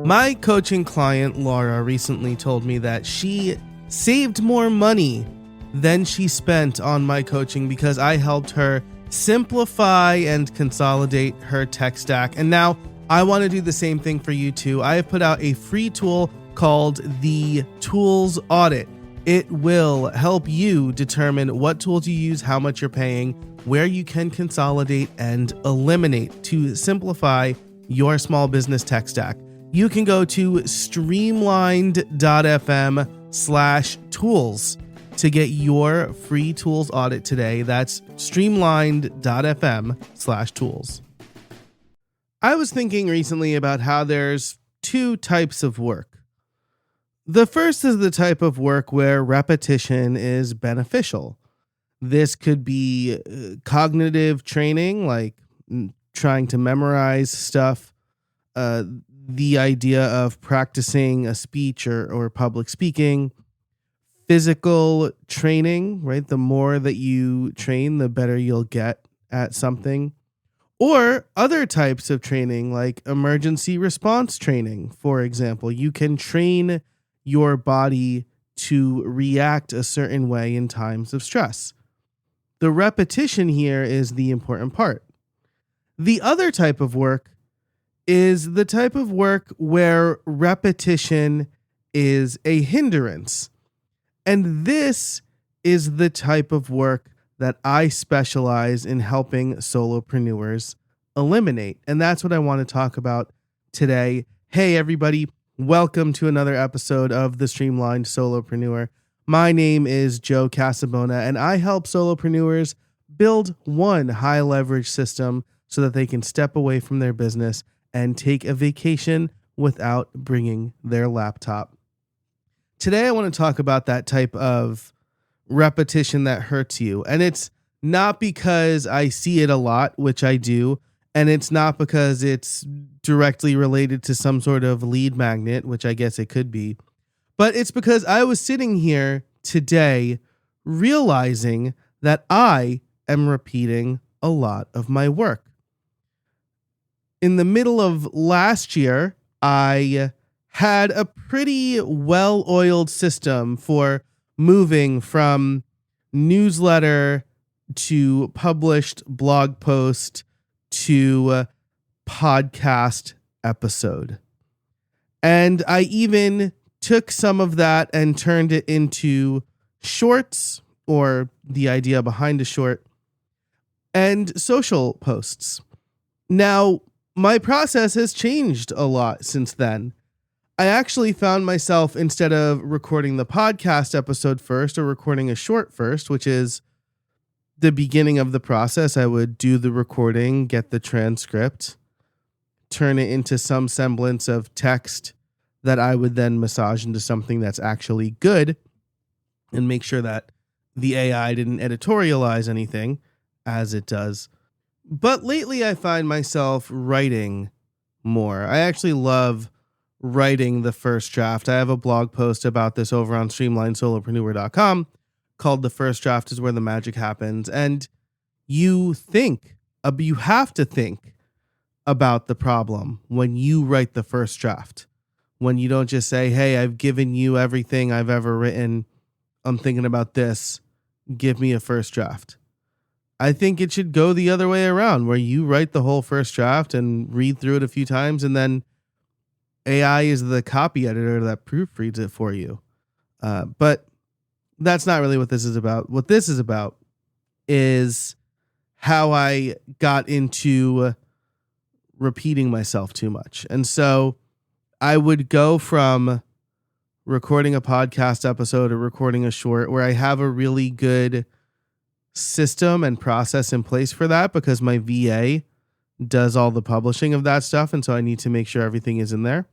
My coaching client, Laura, recently told me that she saved more money than she spent on my coaching because I helped her simplify and consolidate her tech stack. And now I want to do the same thing for you too. I have put out a free tool called the Tools Audit. It will help you determine what tools you use, how much you're paying, where you can consolidate and eliminate to simplify your small business tech stack. You can go to streamlined.fm/tools to get your free tools audit today. That's streamlined.fm/tools. I was thinking recently about how there's two types of work. The first is the type of work where repetition is beneficial. This could be cognitive training, like trying to memorize stuff, the idea of practicing a speech or public speaking, physical training, right? The more that you train, the better you'll get at something. Or other types of training, like emergency response training, for example. You can train your body to react a certain way in times of stress. The repetition here is the important part. The other type of work is the type of work where repetition is a hindrance. And this is the type of work that I specialize in helping solopreneurs eliminate. And that's what I want to talk about today. Hey, everybody. Welcome to another episode of the Streamlined Solopreneur. My name is Joe Casabona, and I help solopreneurs build one high leverage system so that they can step away from their business and take a vacation without bringing their laptop. Today, I want to talk about that type of repetition that hurts you. And it's not because I see it a lot, which I do, and it's not because it's directly related to some sort of lead magnet, which I guess it could be, but it's because I was sitting here today realizing that I am repeating a lot of my work. In the middle of last year, I had a pretty well-oiled system for moving from newsletter to published blog post to podcast episode. And I even took some of that and turned it into shorts, or the idea behind a short, and social posts. Now, my process has changed a lot since then. I actually found myself, instead of recording the podcast episode first or recording a short first, which is the beginning of the process, I would do the recording, get the transcript, turn it into some semblance of text that I would then massage into something that's actually good and make sure that the AI didn't editorialize anything, as it does. But lately I find myself writing more. I actually love writing the first draft. I have a blog post about this over on streamlinesolopreneur.com called "The First Draft is Where the Magic Happens." And you have to think about the problem when you write the first draft. When you don't just say, hey, I've given you everything I've ever written. I'm thinking about this. Give me a first draft. I think it should go the other way around, where you write the whole first draft and read through it a few times, and then AI is the copy editor that proofreads it for you. But that's not really what this is about. What this is about is how I got into repeating myself too much. And so I would go from recording a podcast episode or recording a short where I have a really good system and process in place for that, because my VA does all the publishing of that stuff. And so I need to make sure everything is in there.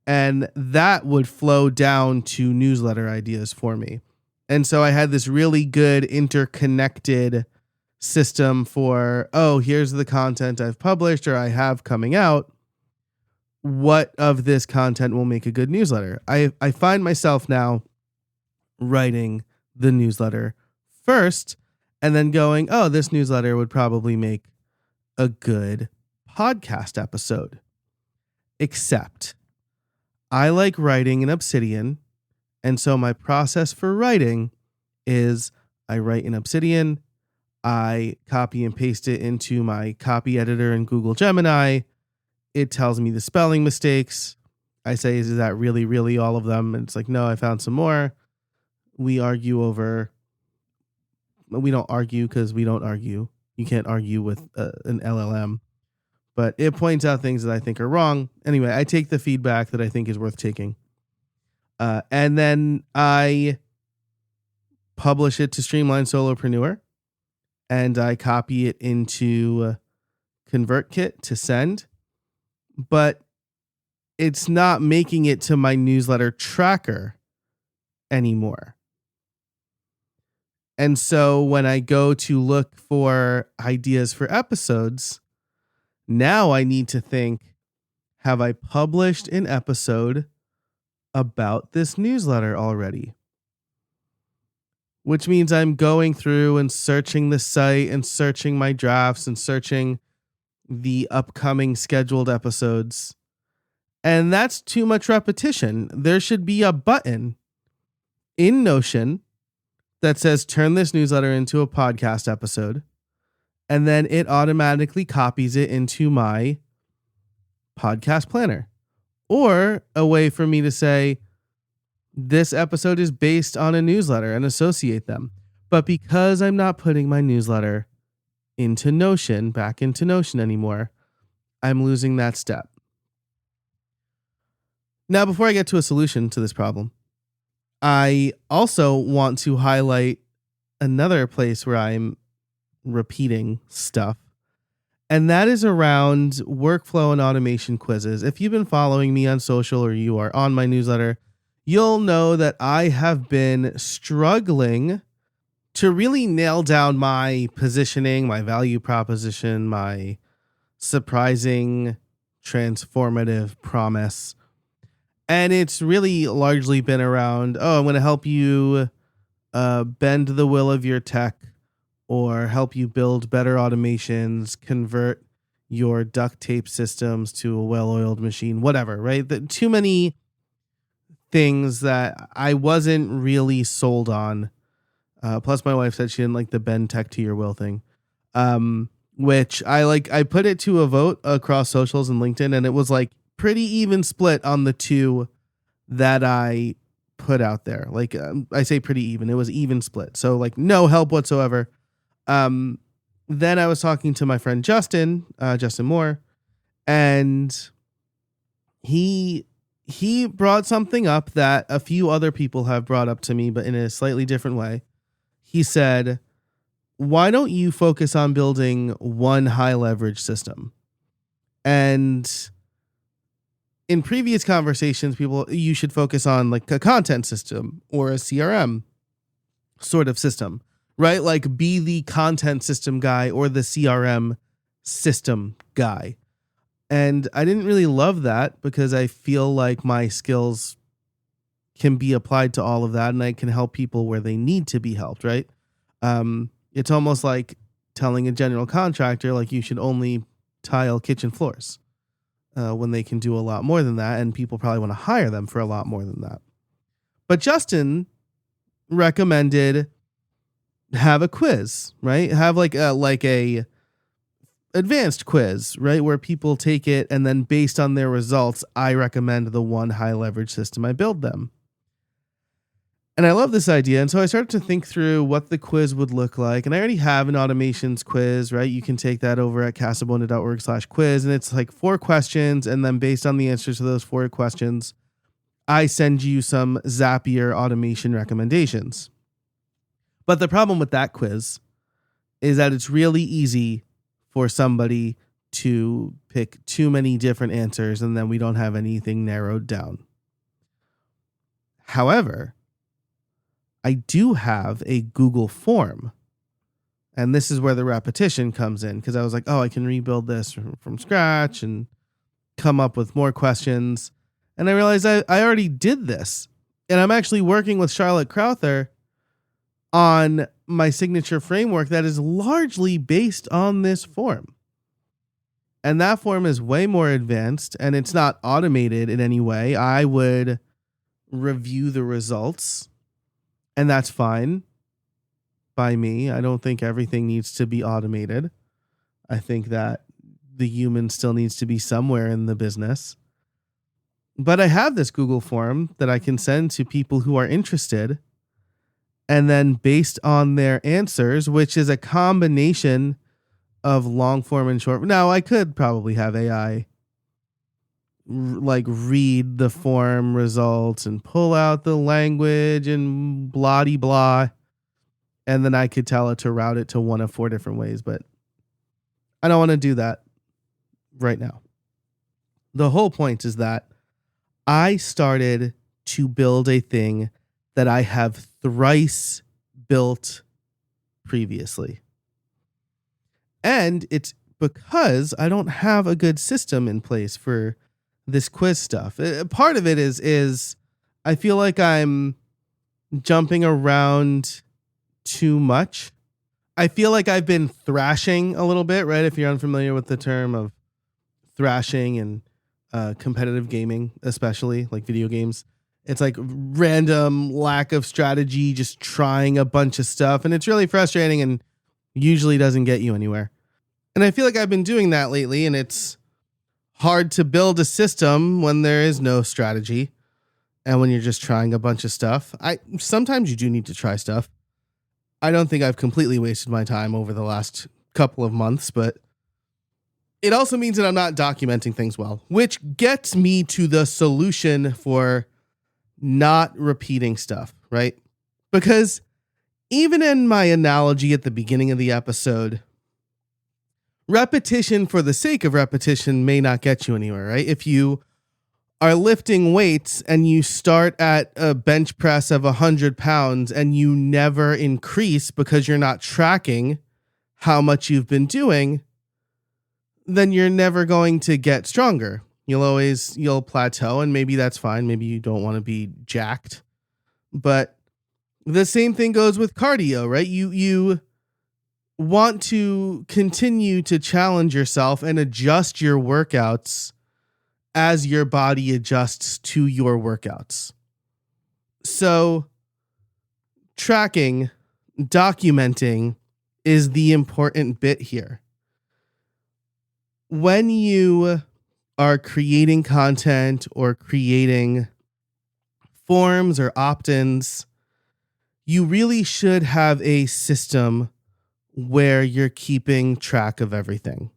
And that would flow down to newsletter ideas for me. And so I had this really good interconnected system for, oh, here's the content I've published or I have coming out. What of this content will make a good newsletter? I find myself now writing the newsletter first and then going, oh, this newsletter would probably make a good podcast episode. Except I like writing in Obsidian. And so my process for writing is I write in Obsidian, I copy and paste it into my copy editor in Google Gemini. It tells me the spelling mistakes. I say, is that really, really all of them? And it's like, no, I found some more. We don't argue because we don't argue. You can't argue with an LLM. But it points out things that I think are wrong. Anyway, I take the feedback that I think is worth taking. And then I publish it to Streamline Solopreneur. And I copy it into ConvertKit to send. But it's not making it to my newsletter tracker anymore. And so when I go to look for ideas for episodes, now I need to think, have I published an episode about this newsletter already? Which means I'm going through and searching the site and searching my drafts and searching the upcoming scheduled episodes. And that's too much repetition. There should be a button in Notion that says turn this newsletter into a podcast episode. And then it automatically copies it into my podcast planner. Or a way for me to say, this episode is based on a newsletter and associate them. But because I'm not putting my newsletter into Notion, back into Notion anymore, I'm losing that step. Now, before I get to a solution to this problem, I also want to highlight another place where I'm repeating stuff, and that is around workflow and automation quizzes. If you've been following me on social or you are on my newsletter, you'll know that I have been struggling to really nail down my positioning, my value proposition, my surprising, transformative promise. And it's really largely been around, I'm going to help you bend the will of your tech, or help you build better automations, convert your duct tape systems to a well-oiled machine, whatever, right? Too many things that I wasn't really sold on. Plus my wife said she didn't like the bend tech to your will thing. Which I put it to a vote across socials and LinkedIn, and it was like pretty even split on the two that I put out there. I say pretty even, it was even split. So no help whatsoever. Then I was talking to my friend Justin Moore, and he brought something up that a few other people have brought up to me, but in a slightly different way. He said, why don't you focus on building one high leverage system? And in previous conversations, you should focus on a content system or a CRM sort of system, right? Be the content system guy or the CRM system guy. And I didn't really love that because I feel like my skills can be applied to all of that, and I can help people where they need to be helped, right? It's almost like telling a general contractor, you should only tile kitchen floors when they can do a lot more than that, and people probably want to hire them for a lot more than that. But Justin recommended have a quiz, right? Have a advanced quiz, right? Where people take it, and then based on their results, I recommend the one high leverage system I build them. And I love this idea. And so I started to think through what the quiz would look like. And I already have an automations quiz, right? You can take that over at casabona.org/quiz. And it's 4 questions. And then based on the answers to those 4 questions, I send you some Zapier automation recommendations. But the problem with that quiz is that it's really easy for somebody to pick too many different answers, and then we don't have anything narrowed down. However, I do have a Google form, and this is where the repetition comes in, because I was like, I can rebuild this from scratch and come up with more questions. And I realized I already did this, and I'm actually working with Charlotte Crowther on my signature framework that is largely based on this form. And that form is way more advanced and it's not automated in any way. I would review the results, and that's fine by me. I don't think everything needs to be automated. I think that the human still needs to be somewhere in the business. But I have this Google form that I can send to people who are interested. And then based on their answers, which is a combination of long form and short. Now, I could probably have AI like read the form results and pull out the language and blah de blah. And then I could tell it to route it to one of 4 different ways. But I don't want to do that right now. The whole point is that I started to build a thing that I have thrice built previously. And it's because I don't have a good system in place for this quiz stuff. Part of it is I feel like I'm jumping around too much. I feel like I've been thrashing a little bit, right? If you're unfamiliar with the term of thrashing and competitive gaming, especially like video games, it's like random lack of strategy, just trying a bunch of stuff. And it's really frustrating and usually doesn't get you anywhere. And I feel like I've been doing that lately, and it's hard to build a system when there is no strategy and when you're just trying a bunch of stuff. Sometimes you do need to try stuff. I don't think I've completely wasted my time over the last couple of months, but it also means that I'm not documenting things well, which gets me to the solution for not repeating stuff, right? Because even in my analogy at the beginning of the episode, repetition for the sake of repetition may not get you anywhere, right? If you are lifting weights and you start at a bench press of 100 pounds and you never increase because you're not tracking how much you've been doing, then you're never going to get stronger. You'll plateau, and maybe that's fine. Maybe you don't want to be jacked. But the same thing goes with cardio, right? You want to continue to challenge yourself and adjust your workouts as your body adjusts to your workouts. So tracking, documenting is the important bit here. When you are creating content or creating forms or opt-ins, you really should have a system where you're keeping track of everything.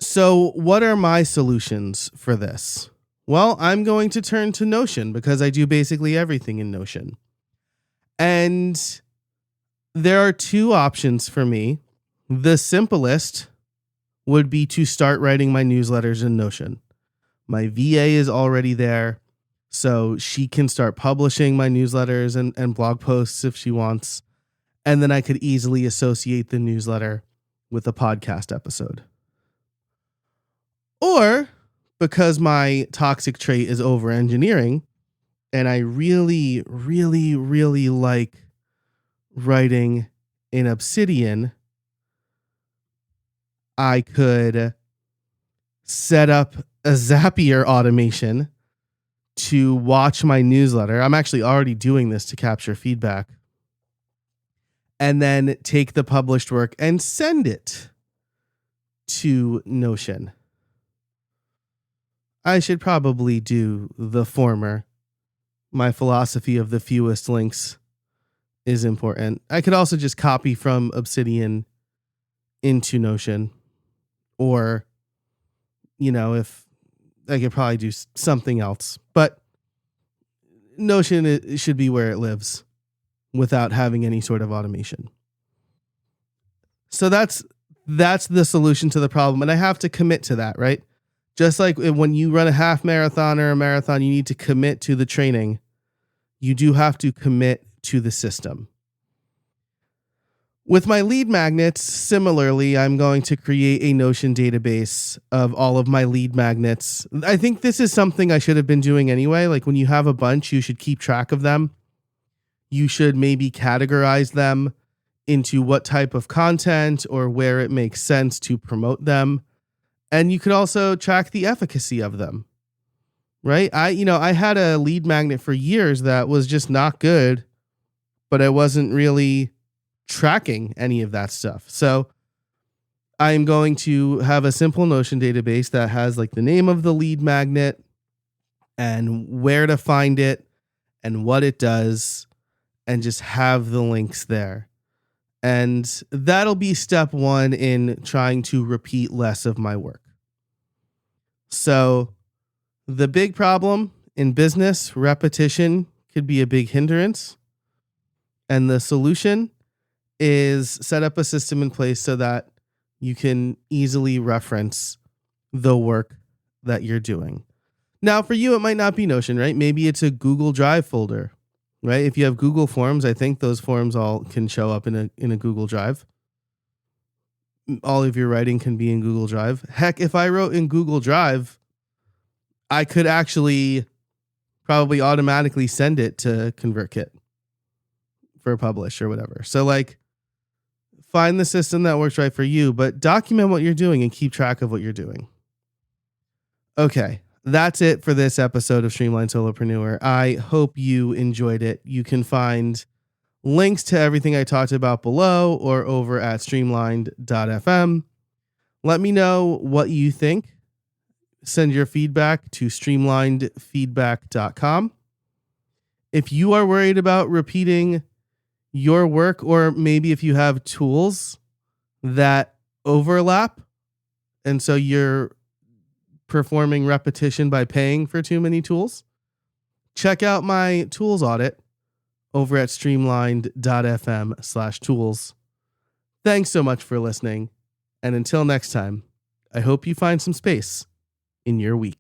So what are my solutions for this? Well, I'm going to turn to Notion because I do basically everything in Notion. And there are 2 options for me. The simplest would be to start writing my newsletters in Notion. My VA is already there, so she can start publishing my newsletters and blog posts if she wants. And then I could easily associate the newsletter with a podcast episode. Or, because my toxic trait is over-engineering, and I really, really, really like writing in Obsidian, I could set up a Zapier automation to watch my newsletter. I'm actually already doing this to capture feedback. And then take the published work and send it to Notion. I should probably do the former. My philosophy of the fewest links is important. I could also just copy from Obsidian into Notion. Or, if I could probably do something else. But Notion should be where it lives without having any sort of automation. So that's the solution to the problem. And I have to commit to that, right? Just like when you run a half marathon or a marathon, you need to commit to the training. You do have to commit to the system. With my lead magnets, similarly, I'm going to create a Notion database of all of my lead magnets. I think this is something I should have been doing anyway. Like when you have a bunch, you should keep track of them. You should maybe categorize them into what type of content or where it makes sense to promote them. And you could also track the efficacy of them, right? I had a lead magnet for years that was just not good, but I wasn't really tracking any of that stuff. So I'm going to have a simple Notion database that has like the name of the lead magnet and where to find it and what it does, and just have the links there. And that'll be step one in trying to repeat less of my work. So the big problem in business, repetition could be a big hindrance. And the solution is set up a system in place so that you can easily reference the work that you're doing. Now, for you, it might not be Notion, right? Maybe it's a Google Drive folder, right? If you have Google Forms, I think those forms all can show up in a Google Drive. All of your writing can be in Google Drive. Heck, if I wrote in Google Drive, I could actually probably automatically send it to ConvertKit for publish or whatever. So like, find the system that works right for you, but document what you're doing and keep track of what you're doing. Okay, that's it for this episode of Streamlined Solopreneur. I hope you enjoyed it. You can find links to everything I talked about below or over at streamlined.fm. Let me know what you think. Send your feedback to streamlinedfeedback.com. If you are worried about repeating your work, or maybe if you have tools that overlap, and so you're performing repetition by paying for too many tools, check out my tools audit over at streamlined.fm/tools. Thanks so much for listening. And until next time, I hope you find some space in your week.